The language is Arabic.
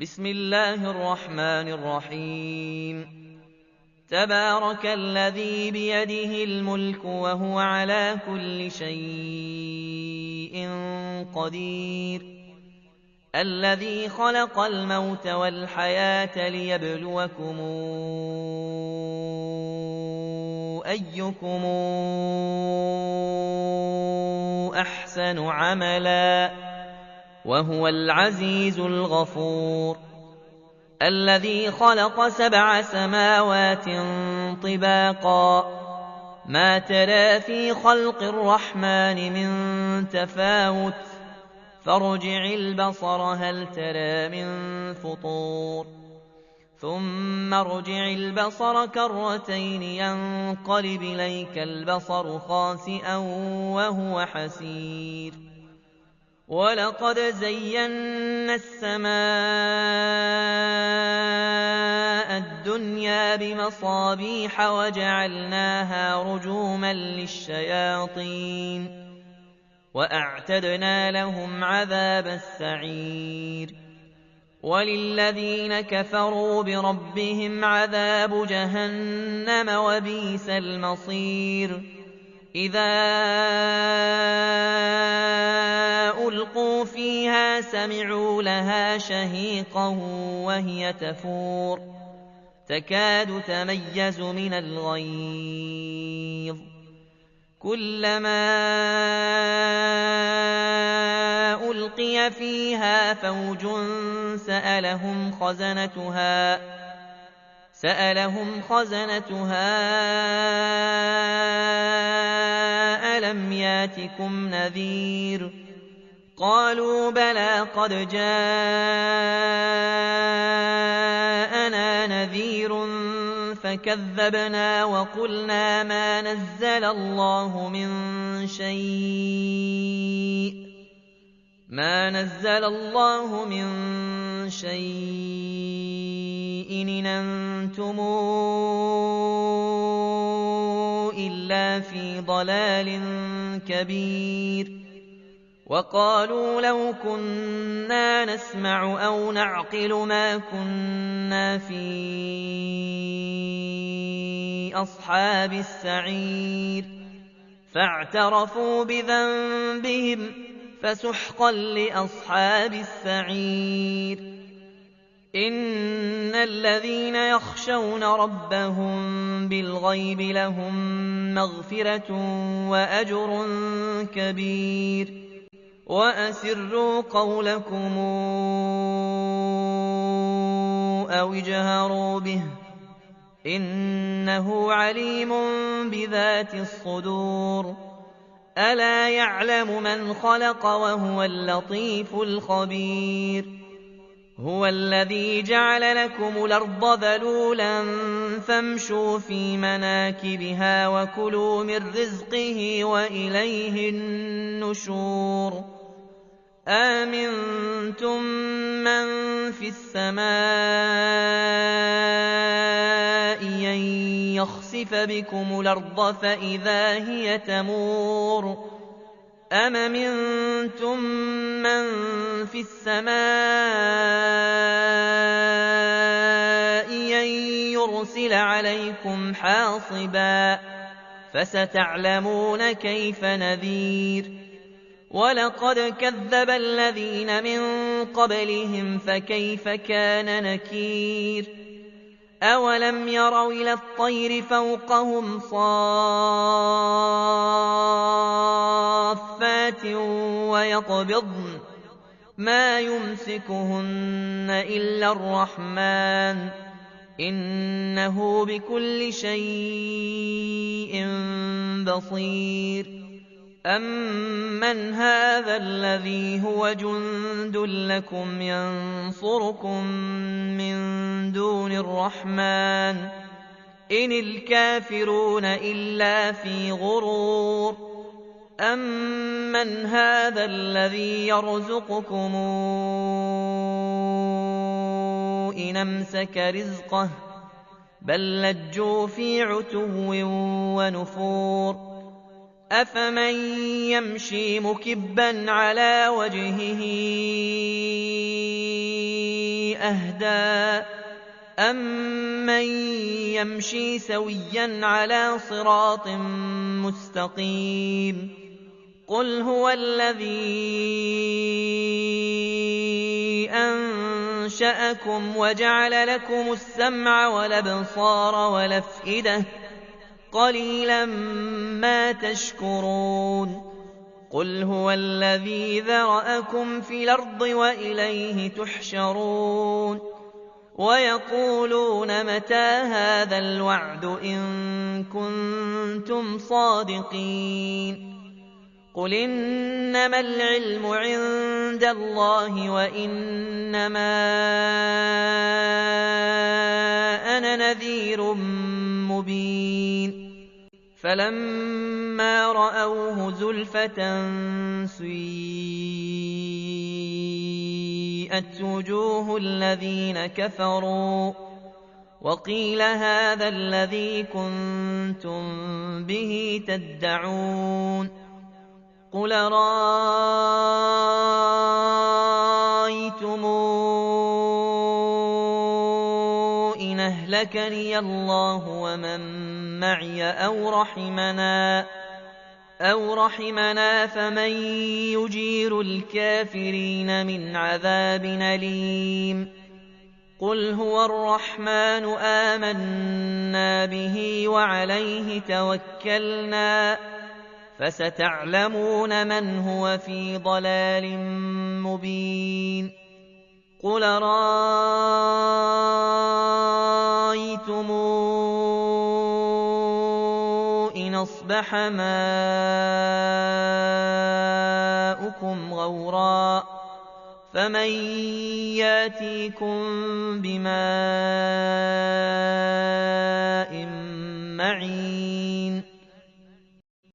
بسم الله الرحمن الرحيم. تبارك الذي بيده الملك وهو على كل شيء قدير، الذي خلق الموت والحياة ليبلوكم أيكم أحسن عملا وهو العزيز الغفور. الذي خلق 7 سماوات طباقا، ما ترى في خلق الرحمن من تفاوت، فارجع البصر هل ترى من فطور، ثم ارجع البصر كرتين ينقلب إليك البصر خاسئا وهو حسير. ولقد زينا السماء الدنيا بمصابيح وجعلناها رجوما للشياطين وأعتدنا لهم عذاب السعير. وللذين كفروا بربهم عذاب جهنم وبئس المصير. إذا ألقوا فيها سمعوا لها شهيقا وهي تفور، تكاد تميز من الغيظ. كلما ألقي فيها فوج سألهم خزنتها ألم ياتكم نذير؟ قالوا بلى قد جاءنا نذير فكذبنا وقلنا ما نزل الله من شيء إن أنتم إلا في ضلال كبير. وقالوا لو كنا نسمع أو نعقل ما كنا في أصحاب السعير. فاعترفوا بذنبهم فسحقا لأصحاب السعير. إن الذين يخشون ربهم بالغيب لهم مغفرة وأجر كبير. وأسروا قولكم أو اجهروا به إنه عليم بذات الصدور. ألا يعلم من خلق وهو اللطيف الخبير. هو الذي جعل لكم الأرض ذلولا فامشوا في مناكبها وكلوا من رزقه وإليه النشور. آمنتم من في السماء أن يخسف بكم الأرض فإذا هي تمور. أم أمنتم من في السماء أن يرسل عليكم حاصبا فستعلمون كيف نذير. ولقد كذب الذين من قبلهم فكيف كان نكير. أولم يروا إلى الطير فوقهم صافات ويقبضن ما يمسكهن إلا الرحمن إنه بكل شيء بصير. أمن هذا الذي هو جند لكم ينصركم من دون الرحمن إن الكافرون إلا في غرور. أمن هذا الذي يرزقكم إن أمسك رزقه بل لجوا في عتو ونفور. أفمن يمشي مكبا على وجهه أهدى أَمَّن يَمْشِي سَوِيًّا عَلَىٰ صِرَاطٍ مُّسْتَقِيمٍ قُلْ هُوَ الَّذِي أَنشَأَكُمْ وَجَعَلَ لَكُمُ السَّمْعَ وَالْأَبْصَارَ وَالْأَفْئِدَةَ قَلِيلًا مَّا تَشْكُرُونَ قُلْ هُوَ الَّذِي ذَرَأَكُمْ فِي الْأَرْضِ وَإِلَيْهِ تُحْشَرُونَ وَيَقُولُونَ مَتَىٰ هَٰذَا الْوَعْدُ إِن كُنتُمْ صَادِقِينَ قُلْ إِنَّمَا الْعِلْمُ عِندَ اللَّهِ وَإِنَّمَا أَنَا نَذِيرٌ مُّبِينٌ فَلَمَّا رَأَوْهُ زُلْفَةً سِيئَتْ وُجُوهُ الَّذِينَ كَفَرُوا وَقِيلَ هَٰذَا الَّذِي كُنتُم بِهِ تَدَّعُونَ قُلْ أَرَأَيْتُمْ إِنْ أَهْلَكَنِيَ اللَّهُ وَمَن مَّعِيَ أَوْ رَحِمَنَا فَمَن يُجِيرُ الْكَافِرِينَ مِنْ عَذَابٍ أَلِيمٍ قُلْ هُوَ الرَّحْمَٰنُ آمَنَّا بِهِ وَعَلَيْهِ تَوَكَّلْنَا فَسَتَعْلَمُونَ مَنْ هُوَ فِي ضَلَالٍ مُّبِينٍ قُلْ أَرَأَيْتُمْ إِنْ أَصْبَحَ مَاؤُكُمْ غَوْرًا فَمَن يَأْتِيكُم بِمَاءٍ مَّعِينٍ